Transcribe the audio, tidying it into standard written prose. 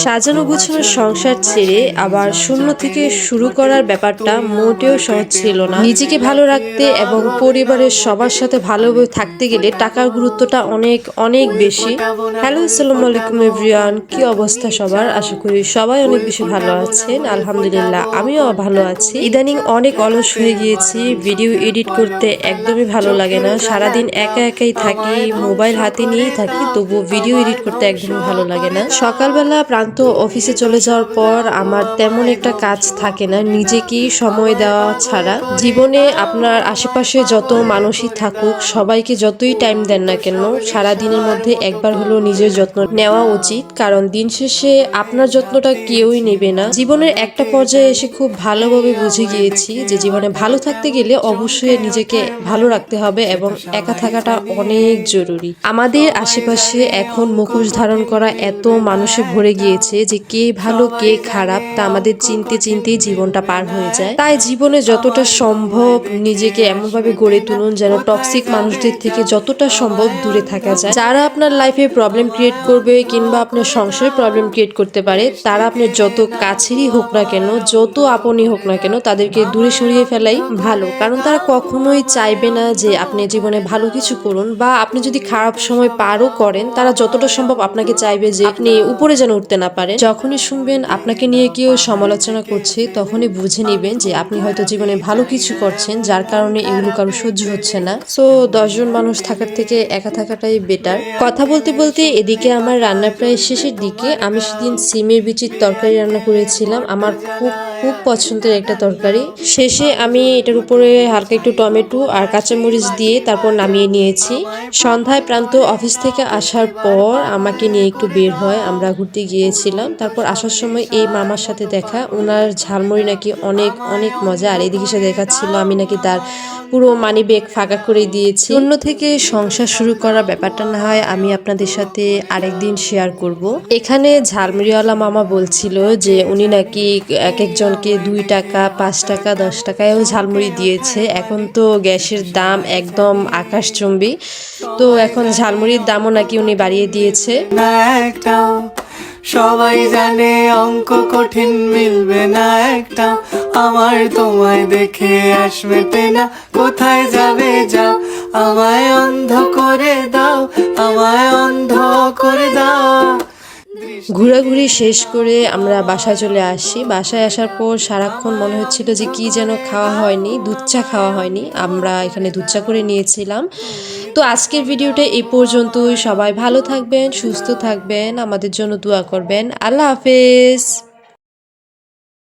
সাজানো গোছানো সংসার ছেড়ে আবার শূন্য থেকে শুরু করার ব্যাপারটা মোটেও সহজ ছিল না। নিজেকে ভালো রাখতে এবং পরিবারের সবার সাথে ভালোভাবে থাকতে গেলে টাকার গুরুত্বটা অনেক অনেক বেশি। হ্যালো, আসসালামু আলাইকুম এভরিওয়ান, কি অবস্থা সবার? আশা করি সবাই অনেক বেশি ভালো আছেন। আলহামদুলিল্লাহ, আমিও ভালো আছি। ইদানিং অনেক অলস হয়ে গিয়েছি, ভিডিও এডিট করতে একদমই ভালো লাগে না। সারাদিন একা একাই থাকি, মোবাইল হাতে নিয়েই থাকি, তবু ভিডিও এডিট করতে একদমই ভালো লাগে না। সকালবেলা প্রান্ত অফিসে চলে যাওয়ার পর আমার তেমন একটা কাজ থাকে না নিজেকেই সময় দেওয়া ছাড়া। জীবনে আপনার আশেপাশে যত মানুষই থাকুক, সবাইকে যতই টাইম দেন না কেন, সারা দিনের মধ্যে একবার হলেও নিজের যত্ন নেওয়া উচিত, কারণ দিন শেষে আপনার যত্নটা কেউই নেবে না। জীবনের একটা পর্যায়ে এসে খুব ভালোভাবে বুঝে গিয়েছি যে জীবনে ভালো থাকতে গেলে অবশ্যই নিজেকে ভালো রাখতে হবে এবং একা থাকাটা অনেক জরুরি। আমাদের আশেপাশে এখন মুখোশ ধারণ করা এত মানুষে ভরে গিয়েছে যে কে ভালো কে খারাপ তা আমাদের চিনতে চিনতেই জীবনটা পার হয়ে যায়। তাই জীবনে যতটা সম্ভব নিজেকে এমনভাবে গড়ে তুলুন যেন টক্সিক মানুষদের থেকে যতটা সম্ভব দূরে থাকা যায়। যারা আপনার লাইফে প্রবলেম ক্রিয়েট করবে কিংবা আপনার সংসারে প্রবলেম ক্রিয়েট করতে পারে, তারা আপনার যত কাছেরই হোক না কেন, যত আপনই হোক না কেন, তাদেরকে দূরে সরিয়ে ফেলাই ভালো। কারণ তারা কখনোই চাইবে না যে আপনি জীবনে ভালো কিছু করুন, বা আপনি যদি খারাপ সময় পারও করেন, তারা যতটা সম্ভব আপনাকে চাইবে যে আপনি উপরে যেন উঠতে না পারেন। যখনই শুনবেন আপনাকে নিয়ে কেউ সমালোচনা করছে, তখনই বুঝে নেবেন যে আপনি হয়তো জীবনে ভালো কিছু করছেন, যার কারণে এগুলো কারো সহ্য হচ্ছে না। সো 10 জন মানুষ থাকার থেকে একা থাকাটাই বেটার। কথা বলতে বলতে এদিকে আমার রান্না প্রায় শেষের দিকে। আমি সেদিন সিমের বিচির তরকারি রান্না করেছিলাম, আমার খুব খুব পছন্দের একটা তরকারি। শেষে আমি এটার উপরে হালকা একটু টমেটো আর কাঁচামরিচ দিয়ে তারপর নামিয়ে নিয়েছি। সন্ধ্যায় প্রান্ত অফিস থেকে আসার পর আমাকে নিয়ে একটু বের হয়, আমরা ঘুরতে গিয়েছিলাম। তারপর আসার সময় এই মামার সাথে দেখা, ওনার ঝালমুড়ি নাকি অনেক অনেক মজা, আর এদিকে সে দেখাচ্ছিল আমি নাকি তার পুরো মানি ব্যাগ ফাঁকা করে দিয়েছি। অন্য থেকে সংসার শুরু করার ব্যাপারটা না হয় আমি আপনাদের সাথে আরেকদিন শেয়ার করব। এখানে ঝালমুড়িওয়ালা মামা বলছিল যে উনি নাকি এক একজনকে 2 টাকা 5 টাকা 10 টাকায়ও ঝালমুড়ি দিয়েছে। এখন তো গ্যাসের দাম একদম আকাশচুম্বী, তো এখন ঝালমুড়ির দামও নাকি উনি বাড়িয়ে দিয়েছে। সবাই জানে অঙ্ক কঠিন, মিলবে না একটা, আমার তোমায় দেখে আসবে না, কোথায় যাবে যাও, আমায় অন্ধ করে দাও, আমায় অন্ধ করে দাও। ঘোরাঘুরি শেষ করে আমরা বাসায় চলে আসি। বাসায় আসার পর সারাক্ষণ মনে হচ্ছিল যে কি যেন খাওয়া হয়নি, দুধ চা খাওয়া হয়নি। আমরা এখানে দুধ চা করে নিয়েছিলাম। তো আজকের ভিডিওটা এই পর্যন্তই। সবাই ভালো থাকবেন, সুস্থ থাকবেন, আমাদের জন্য দোয়া করবেন। আল্লাহ হাফেজ।